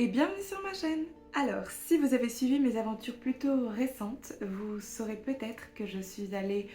Et bienvenue sur ma chaîne. Alors, si vous avez suivi mes aventures plutôt récentes, vous saurez peut-être que je suis allée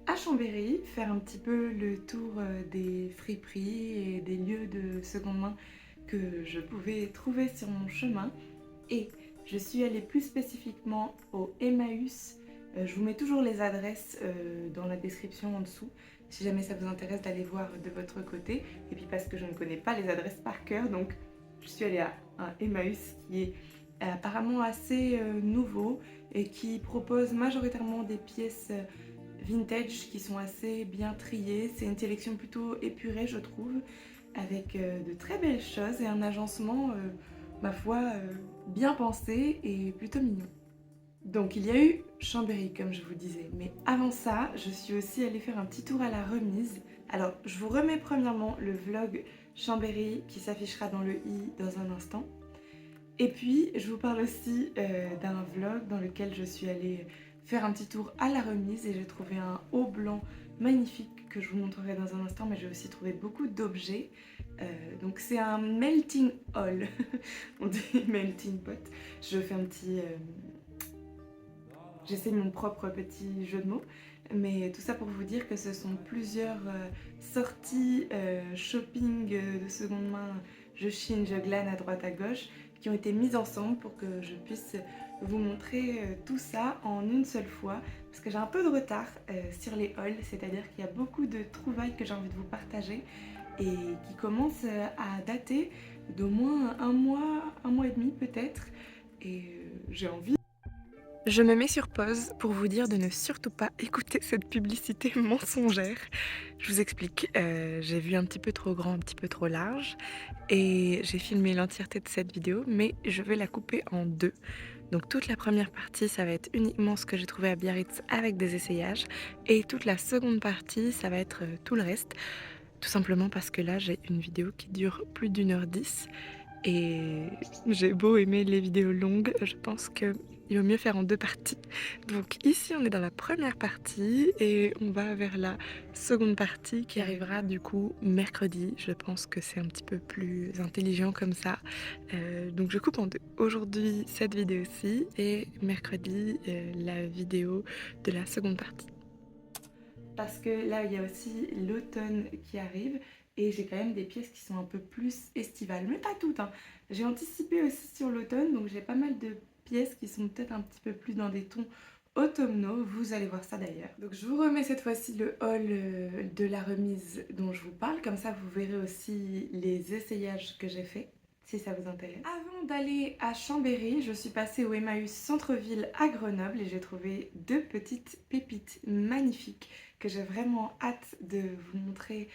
à Chambéry faire un petit peu le tour des friperies et des lieux de seconde main que je pouvais trouver sur mon chemin. Et je suis allée plus spécifiquement au Emmaüs. Je vous mets toujours les adresses dans la description en dessous, si jamais ça vous intéresse d'aller voir de votre côté. Et puis parce que je ne connais pas les adresses par cœur, donc je suis allée à un Emmaüs qui est apparemment assez nouveau et qui propose majoritairement des pièces vintage qui sont assez bien triées. C'est une sélection plutôt épurée, je trouve, avec de très belles choses et un agencement, ma foi, bien pensé et plutôt mignon. Donc il y a eu Chambéry, comme je vous disais, mais avant ça, je suis aussi allée faire un petit tour à la remise. Alors, je vous remets premièrement le vlog Chambéry qui s'affichera dans le i dans un instant. Et puis, je vous parle aussi d'un vlog dans lequel je suis allée faire un petit tour à la remise et j'ai trouvé un haut blanc magnifique que je vous montrerai dans un instant, mais j'ai aussi trouvé beaucoup d'objets. Donc c'est un melting haul, on dit melting pot. Je fais un petit... J'essaie mon propre petit jeu de mots, mais tout ça pour vous dire que ce sont plusieurs sorties shopping de seconde main, je chine, je glane à droite à gauche, qui ont été mises ensemble pour que je puisse vous montrer tout ça en une seule fois, parce que j'ai un peu de retard sur les hauls, c'est-à-dire qu'il y a beaucoup de trouvailles que j'ai envie de vous partager et qui commencent à dater d'au moins un mois et demi peut-être, et j'ai envie. Je me mets sur pause pour vous dire de ne surtout pas écouter cette publicité mensongère. Je vous explique, j'ai vu un petit peu trop grand, un petit peu trop large et j'ai filmé l'entièreté de cette vidéo, mais je vais la couper en deux. Donc toute la première partie, ça va être uniquement ce que j'ai trouvé à Biarritz avec des essayages et toute la seconde partie, ça va être tout le reste. Tout simplement parce que là, j'ai une vidéo qui dure plus d'1h10 et j'ai beau aimer les vidéos longues, je pense qu'il vaut mieux faire en deux parties. Donc ici on est dans la première partie et on va vers la seconde partie qui arrivera du coup mercredi. Je pense que c'est un petit peu plus intelligent comme ça. Donc je coupe en deux. Aujourd'hui cette vidéo-ci et mercredi la vidéo de la seconde partie. Parce que là il y a aussi l'automne qui arrive et j'ai quand même des pièces qui sont un peu plus estivales, mais pas toutes, hein. J'ai anticipé aussi sur l'automne, donc j'ai pas mal de pièces qui sont peut-être un petit peu plus dans des tons automnaux, vous allez voir ça d'ailleurs. Donc je vous remets cette fois-ci le haul de la remise dont je vous parle, comme ça vous verrez aussi les essayages que j'ai faits, si ça vous intéresse. Avant d'aller à Chambéry, je suis passée au Emmaüs Centre-Ville à Grenoble et j'ai trouvé deux petites pépites magnifiques que j'ai vraiment hâte de vous montrer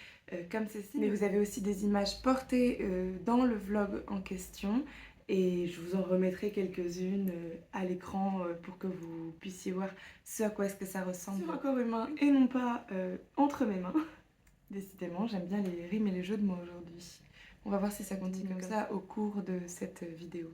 comme ceci. Mais vous avez aussi des images portées dans le vlog en question et je vous en remettrai quelques-unes à l'écran pour que vous puissiez voir ce à quoi est-ce que ça ressemble sur un corps humain et non pas entre mes mains. Décidément, j'aime bien les rimes et les jeux de mots aujourd'hui. On va voir si ça continue comme ça au cours de cette vidéo.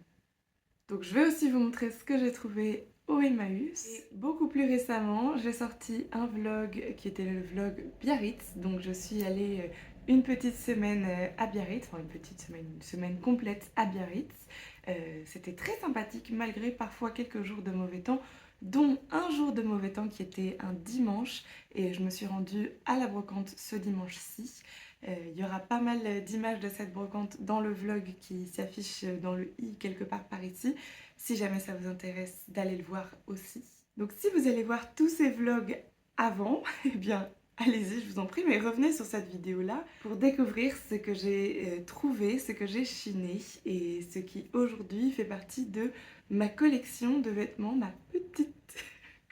Donc je vais aussi vous montrer ce que j'ai trouvé au Emmaüs. Et beaucoup plus récemment, j'ai sorti un vlog qui était le vlog Biarritz. Donc je suis allée une petite semaine à Biarritz, enfin une semaine complète à Biarritz. C'était très sympathique malgré parfois quelques jours de mauvais temps, dont un jour de mauvais temps qui était un dimanche. Et je me suis rendue à la brocante ce dimanche-ci. Il y aura pas mal d'images de cette brocante dans le vlog qui s'affiche dans le i quelque part par ici, si jamais ça vous intéresse d'aller le voir aussi. Donc si vous allez voir tous ces vlogs avant, eh bien allez-y, je vous en prie, mais revenez sur cette vidéo-là pour découvrir ce que j'ai trouvé, ce que j'ai chiné et ce qui aujourd'hui fait partie de ma collection de vêtements, ma petite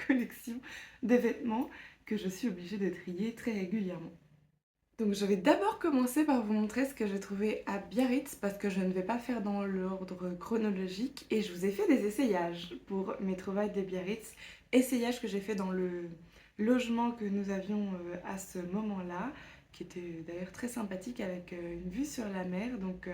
collection de vêtements que je suis obligée de trier très régulièrement. Donc je vais d'abord commencer par vous montrer ce que j'ai trouvé à Biarritz parce que je ne vais pas faire dans l'ordre chronologique et je vous ai fait des essayages pour mes trouvailles de Biarritz, essayages que j'ai fait dans le logement que nous avions à ce moment-là, qui était d'ailleurs très sympathique avec une vue sur la mer, donc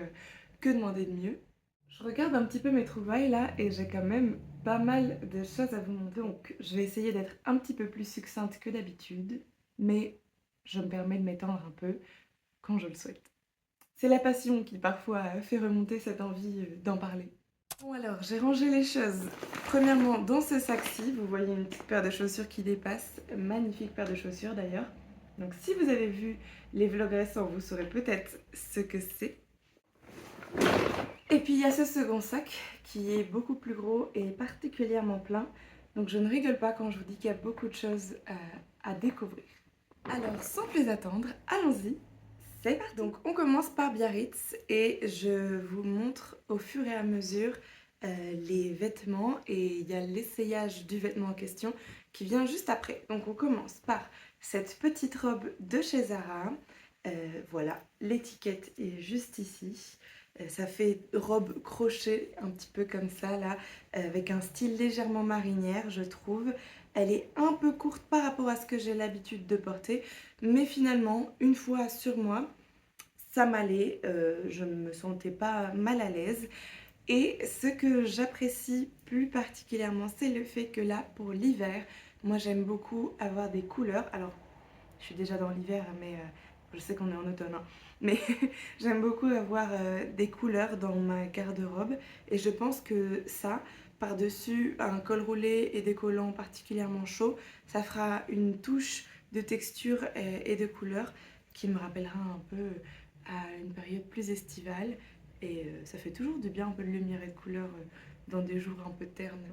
que demander de mieux. Je regarde un petit peu mes trouvailles là et j'ai quand même pas mal de choses à vous montrer, donc je vais essayer d'être un petit peu plus succincte que d'habitude, mais je me permets de m'étendre un peu quand je le souhaite. C'est la passion qui parfois fait remonter cette envie d'en parler. Bon alors, j'ai rangé les choses. Premièrement, dans ce sac-ci, vous voyez une petite paire de chaussures qui dépasse. Magnifique paire de chaussures d'ailleurs. Donc si vous avez vu les vlogs récents, vous saurez peut-être ce que c'est. Et puis il y a ce second sac qui est beaucoup plus gros et particulièrement plein. Donc je ne rigole pas quand je vous dis qu'il y a beaucoup de choses à découvrir. Alors sans plus attendre, allons-y. C'est parti. Donc on commence par Biarritz et je vous montre au fur et à mesure les vêtements et il y a l'essayage du vêtement en question qui vient juste après. Donc on commence par cette petite robe de chez Zara. Voilà, l'étiquette est juste ici. Ça fait robe crochet un petit peu comme ça là, avec un style légèrement marinière je trouve. Elle est un peu courte par rapport à ce que j'ai l'habitude de porter, mais finalement une fois sur moi, ça m'allait, je ne me sentais pas mal à l'aise. Et ce que j'apprécie plus particulièrement, c'est le fait que là, pour l'hiver, moi j'aime beaucoup avoir des couleurs. Alors, je suis déjà dans l'hiver, mais je sais qu'on est en automne, hein. Mais j'aime beaucoup avoir des couleurs dans ma garde-robe. Et je pense que ça, par-dessus un col roulé et des collants particulièrement chauds, ça fera une touche de texture et de couleur qui me rappellera un peu à une période plus estivale. Et ça fait toujours du bien un peu de lumière et de couleur dans des jours un peu ternes.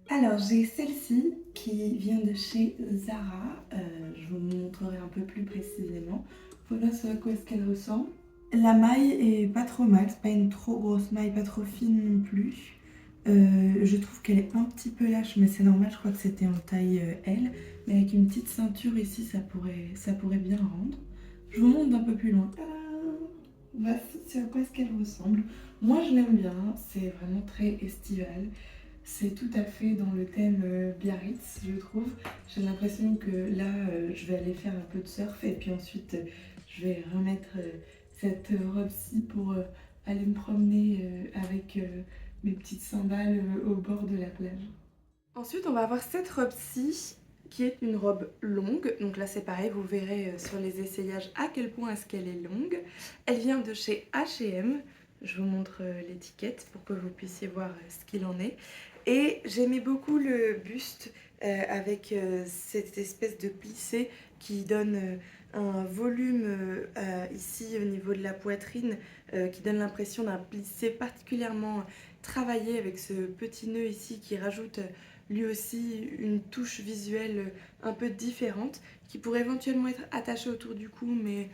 Alors j'ai celle-ci qui vient de chez Zara, je vous montrerai un peu plus précisément. Voilà ce à quoi est-ce qu'elle ressemble. La maille est pas trop mal, c'est pas une trop grosse maille, pas trop fine non plus. Je trouve qu'elle est un petit peu lâche, mais c'est normal, je crois que c'était en taille L. Mais avec une petite ceinture ici, ça pourrait bien rendre. Je vous montre d'un peu plus loin. Voici ce à quoi est-ce qu'elle ressemble. Moi je l'aime bien, c'est vraiment très estival. C'est tout à fait dans le thème Biarritz, je trouve. J'ai l'impression que là, je vais aller faire un peu de surf et puis ensuite, je vais remettre cette robe-ci pour aller me promener avec mes petites sandales au bord de la plage. Ensuite, on va avoir cette robe-ci qui est une robe longue. Donc là, c'est pareil, vous verrez sur les essayages à quel point est-ce qu'elle est longue. Elle vient de chez H&M. Je vous montre l'étiquette pour que vous puissiez voir ce qu'il en est. Et j'aimais beaucoup le buste avec cette espèce de plissé qui donne un volume ici au niveau de la poitrine qui donne l'impression d'un plissé particulièrement travaillé avec ce petit nœud ici qui rajoute lui aussi une touche visuelle un peu différente qui pourrait éventuellement être attachée autour du cou, mais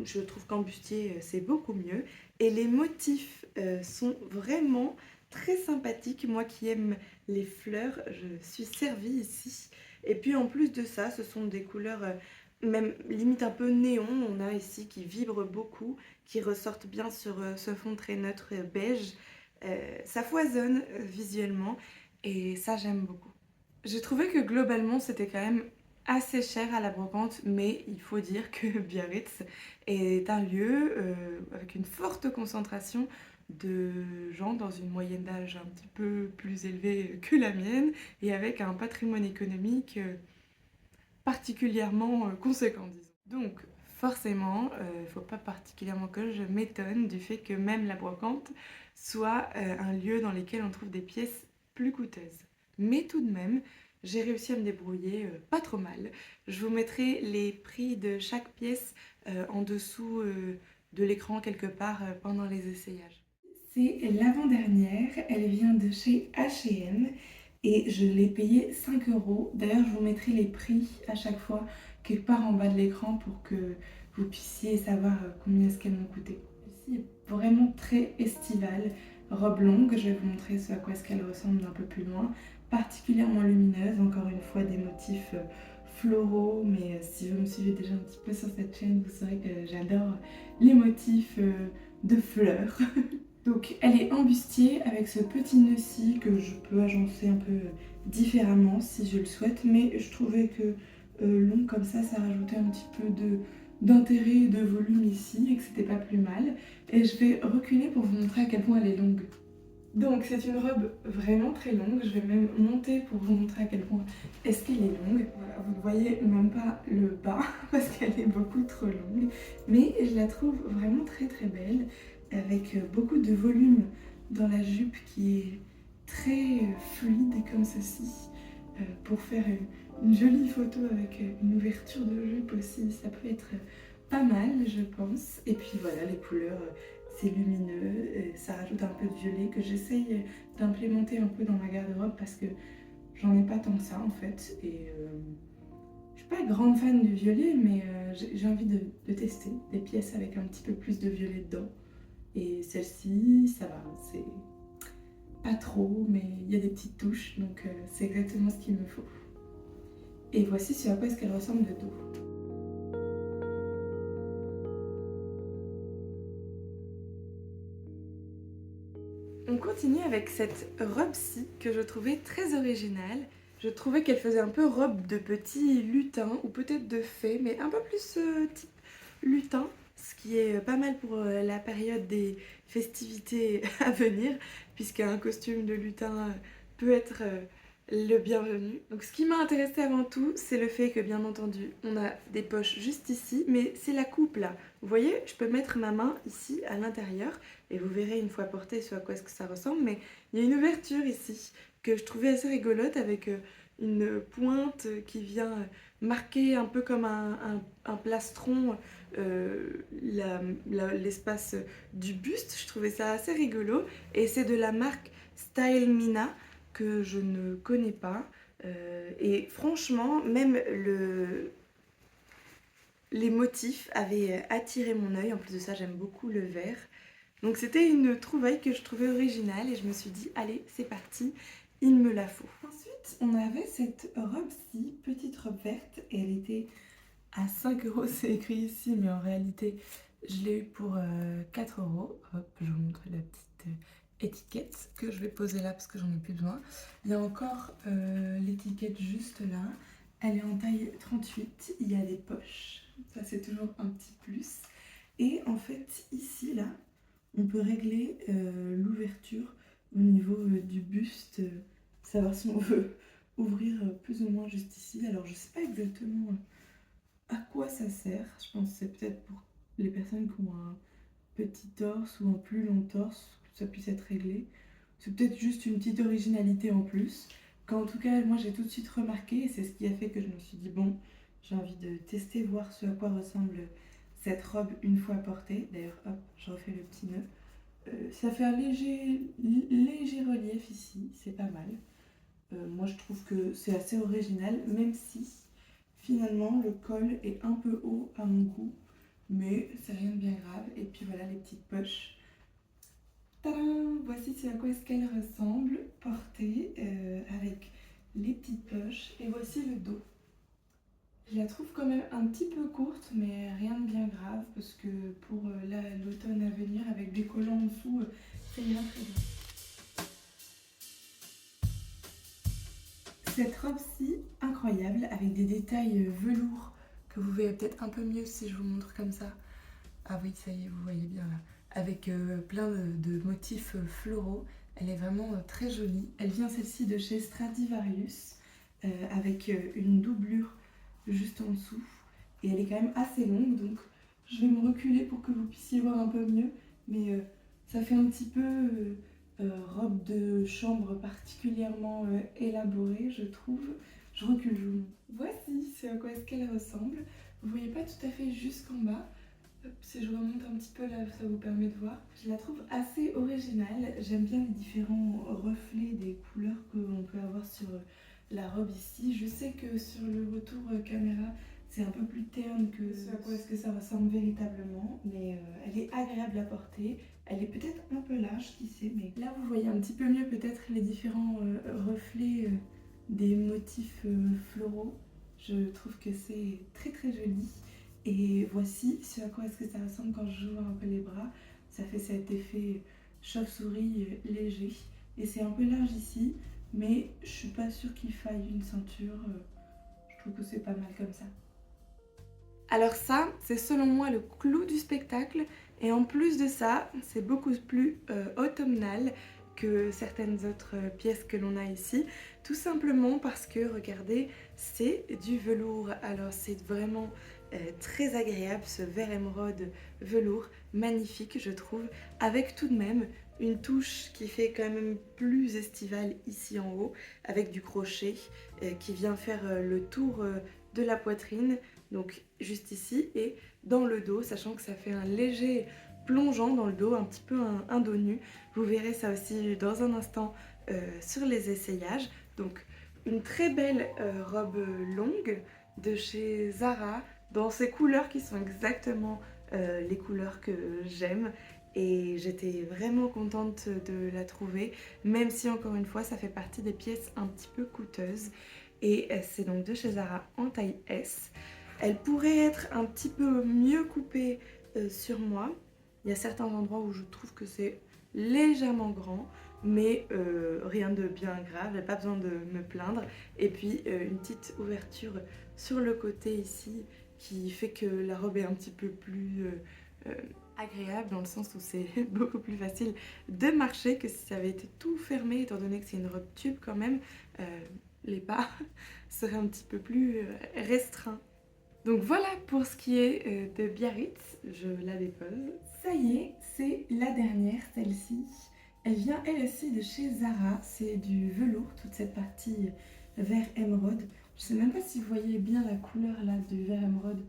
je trouve qu'en bustier c'est beaucoup mieux. Et les motifs sont vraiment très sympathiques. Moi qui aime les fleurs, je suis servie ici. Et puis en plus de ça, ce sont des couleurs même limite un peu néon. On a ici qui vibrent beaucoup, qui ressortent bien sur ce fond très neutre beige. Ça foisonne visuellement et ça j'aime beaucoup. J'ai trouvé que globalement c'était quand même assez cher à la brocante, mais il faut dire que Biarritz est un lieu avec une forte concentration de gens dans une moyenne d'âge un petit peu plus élevée que la mienne et avec un patrimoine économique particulièrement conséquent, disons. Donc forcément, il ne faut pas particulièrement que je m'étonne du fait que même la brocante soit un lieu dans lequel on trouve des pièces plus coûteuses. Mais tout de même, j'ai réussi à me débrouiller pas trop mal. Je vous mettrai les prix de chaque pièce en dessous de l'écran quelque part pendant les essayages. C'est l'avant-dernière, elle vient de chez H&M et je l'ai payée 5 euros. D'ailleurs, je vous mettrai les prix à chaque fois quelque part en bas de l'écran pour que vous puissiez savoir combien est-ce qu'elles m'ont coûté. Celle-ci est vraiment très estivale, robe longue, je vais vous montrer ce à quoi est-ce qu'elle ressemble d'un peu plus loin. Particulièrement lumineuse, encore une fois des motifs floraux, mais si vous me suivez déjà un petit peu sur cette chaîne, vous saurez que j'adore les motifs de fleurs. Donc elle est en bustier avec ce petit nœud-ci que je peux agencer un peu différemment si je le souhaite, mais je trouvais que long comme ça rajoutait un petit peu d'intérêt et de volume ici et que c'était pas plus mal. Et je vais reculer pour vous montrer à quel point elle est longue. Donc c'est une robe vraiment très longue, je vais même monter pour vous montrer à quel point est-ce qu'elle est longue. Voilà, vous ne voyez même pas le bas parce qu'elle est beaucoup trop longue, mais je la trouve vraiment très très belle avec beaucoup de volume dans la jupe qui est très fluide comme ceci. Pour faire une jolie photo avec une ouverture de jupe aussi, ça peut être pas mal je pense. Et puis voilà, les couleurs, c'est lumineux, ça rajoute un peu de violet que j'essaye d'implémenter un peu dans ma garde-robe parce que j'en ai pas tant que ça en fait. Et je suis pas grande fan du violet, mais j'ai envie de tester des pièces avec un petit peu plus de violet dedans. Et celle-ci, ça va, c'est pas trop, mais il y a des petites touches, donc c'est exactement ce qu'il me faut. Et voici ce à quoi est-ce qu'elle ressemble de dos. On continue avec cette robe-ci que je trouvais très originale. Je trouvais qu'elle faisait un peu robe de petit lutin ou peut-être de fée, mais un peu plus type lutin, ce qui est pas mal pour la période des festivités à venir, puisqu'un costume de lutin peut être le bienvenu. Donc ce qui m'a intéressée avant tout, c'est le fait que bien entendu, on a des poches juste ici, mais c'est la coupe là. Vous voyez, je peux mettre ma main ici à l'intérieur et vous verrez une fois portée ce à quoi est-ce que ça ressemble, mais il y a une ouverture ici que je trouvais assez rigolote avec une pointe qui vient marquer un peu comme un plastron l'espace du buste. Je trouvais ça assez rigolo et c'est de la marque Style Mina que je ne connais pas. Et franchement, même les motifs avaient attiré mon œil. En plus de ça, j'aime beaucoup le vert. Donc c'était une trouvaille que je trouvais originale et je me suis dit, allez, c'est parti, il me la faut. Ensuite, on avait cette robe-ci, petite robe verte, et elle était à 5 €, c'est écrit ici, mais en réalité, je l'ai eu pour 4 €. Hop, je vous montre la petite étiquette que je vais poser là parce que j'en ai plus besoin. Il y a encore l'étiquette juste là. Elle est en taille 38, il y a des poches, ça c'est toujours un petit plus. Et en fait, ici là, on peut régler l'ouverture au niveau du buste, savoir si on veut ouvrir plus ou moins juste ici. Alors je sais pas exactement à quoi ça sert. Je pense que c'est peut-être pour les personnes qui ont un petit torse ou un plus long torse, que ça puisse être réglé. C'est peut-être juste une petite originalité en plus. Qu'en tout cas, moi j'ai tout de suite remarqué, et c'est ce qui a fait que je me suis dit, bon, j'ai envie de tester, voir ce à quoi ressemble cette robe une fois portée. D'ailleurs, hop, je refais le petit nœud. Ça fait un léger relief ici, c'est pas mal. Moi je trouve que c'est assez original, même si finalement le col est un peu haut à mon goût, mais c'est rien de bien grave. Et puis voilà les petites poches. Tadam! Voici ce à quoi est-ce qu'elle ressemble, portée avec les petites poches. Et voici le dos. Je la trouve quand même un petit peu courte, mais rien de bien grave, parce que pour l'automne à venir, avec des collants en dessous, c'est bien très bien. Cette robe-ci, incroyable, avec des détails velours, que vous verrez peut-être un peu mieux si je vous montre comme ça. Ah oui, ça y est, vous voyez bien là. Avec plein de motifs floraux. Elle est vraiment très jolie. Elle vient celle-ci de chez Stradivarius, avec une doublure juste en dessous. Et elle est quand même assez longue, donc je vais me reculer pour que vous puissiez voir un peu mieux. Mais ça fait un petit peu robe de chambre particulièrement élaborée, je trouve. Je recule, je vous montre. Voici ce à quoi est-ce qu'elle ressemble. Vous voyez pas tout à fait jusqu'en bas. Hop, si je remonte un petit peu là, ça vous permet de voir. Je la trouve assez originale. J'aime bien les différents reflets des couleurs qu'on peut avoir sur la robe ici. Je sais que sur le retour caméra, c'est un peu plus terne que ce à quoi est-ce que ça ressemble véritablement. Mais elle est agréable à porter. Elle est peut-être un peu large, qui sait. Mais là, vous voyez un petit peu mieux peut-être les différents reflets des motifs floraux. Je trouve que c'est très très joli. Et voici ce à quoi est-ce que ça ressemble quand j'ouvre un peu les bras. Ça fait cet effet chauve-souris léger. Et c'est un peu large ici, mais je suis pas sûre qu'il faille une ceinture. Je trouve que c'est pas mal comme ça. Alors ça, c'est selon moi le clou du spectacle. Et en plus de ça, c'est beaucoup plus automnal que certaines autres pièces que l'on a ici, tout simplement parce que, regardez, c'est du velours. Alors c'est vraiment très agréable, ce vert émeraude velours, magnifique je trouve, avec tout de même une touche qui fait quand même plus estivale ici en haut, avec du crochet qui vient faire le tour de la poitrine, donc juste ici, et dans le dos, sachant que ça fait un léger plongeant dans le dos, un petit peu un dos nu. Vous verrez ça aussi dans un instant sur les essayages. Donc une très belle robe longue de chez Zara, dans ces couleurs qui sont exactement les couleurs que j'aime. Et j'étais vraiment contente de la trouver, même si encore une fois ça fait partie des pièces un petit peu coûteuses. Et c'est donc de chez Zara en taille S. Elle pourrait être un petit peu mieux coupée sur moi. Il y a certains endroits où je trouve que c'est légèrement grand, mais rien de bien grave, j'ai pas besoin de me plaindre. Et puis une petite ouverture sur le côté ici qui fait que la robe est un petit peu plus agréable, dans le sens où c'est beaucoup plus facile de marcher que si ça avait été tout fermé, étant donné que c'est une robe tube quand même, les pas seraient un petit peu plus restreints. Donc voilà pour ce qui est de Biarritz, je la dépose. Ça y est, c'est la dernière, celle-ci. Elle vient elle aussi de chez Zara, c'est du velours, toute cette partie vert émeraude. Je sais même pas si vous voyez bien la couleur là du vert émeraude.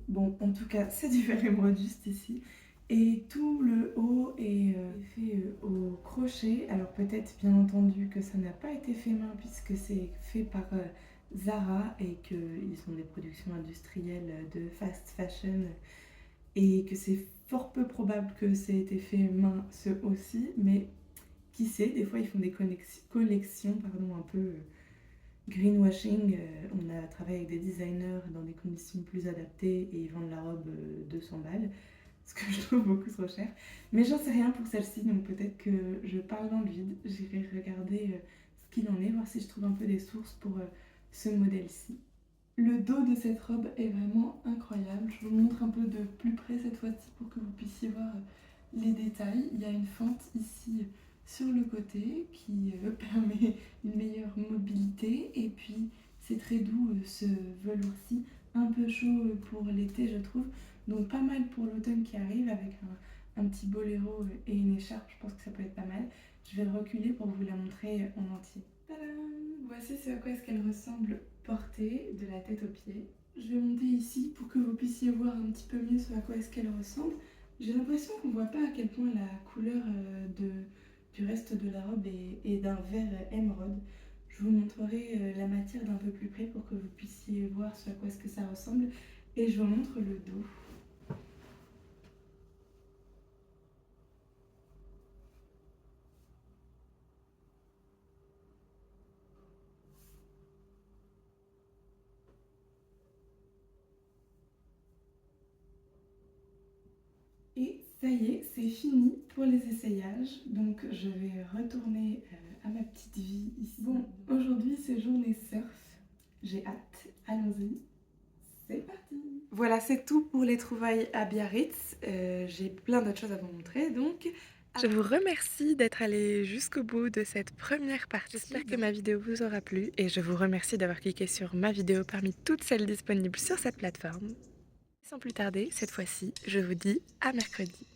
Bon, en tout cas, c'est du vert émeraude juste ici. Et tout le haut est fait au crochet. Alors peut-être bien entendu que ça n'a pas été fait main puisque c'est fait par Zara et qu'ils sont des productions industrielles de fast fashion et que c'est fort peu probable que ça ait été fait main ce aussi, mais qui sait, des fois ils font des collections un peu greenwashing. On a travaillé avec des designers dans des conditions plus adaptées et ils vendent la robe 200 balles, ce que je trouve beaucoup trop cher. Mais j'en sais rien pour celle-ci, donc peut-être que je parle dans le vide. J'irai regarder ce qu'il en est, voir si je trouve un peu des sources pour ce modèle-ci. Le dos de cette robe est vraiment incroyable. Je vous montre un peu de plus près cette fois-ci pour que vous puissiez voir les détails. Il y a une fente ici sur le côté qui permet une meilleure mobilité. Et puis c'est très doux ce velours-ci, un peu chaud pour l'été je trouve. Donc pas mal pour l'automne qui arrive avec un petit boléro et une écharpe. Je pense que ça peut être pas mal. Je vais reculer pour vous la montrer en entier. Tadam! Voici ce à quoi est-ce qu'elle ressemble portée de la tête aux pieds. Je vais monter ici pour que vous puissiez voir un petit peu mieux ce à quoi est-ce qu'elle ressemble. J'ai l'impression qu'on ne voit pas à quel point la couleur du reste de la robe est d'un vert émeraude. Je vous montrerai la matière d'un peu plus près pour que vous puissiez voir ce à quoi est-ce que ça ressemble. Et je vous montre le dos. Et ça y est, c'est fini pour les essayages. Donc je vais retourner à ma petite vie ici. Bon, aujourd'hui c'est journée surf. J'ai hâte. Allons-y. C'est parti. Voilà, c'est tout pour les trouvailles à Biarritz. J'ai plein d'autres choses à vous montrer, donc je vous remercie d'être allé jusqu'au bout de cette première partie. J'espère que ma vidéo vous aura plu et je vous remercie d'avoir cliqué sur ma vidéo parmi toutes celles disponibles sur cette plateforme. Sans plus tarder, cette fois-ci, je vous dis à mercredi.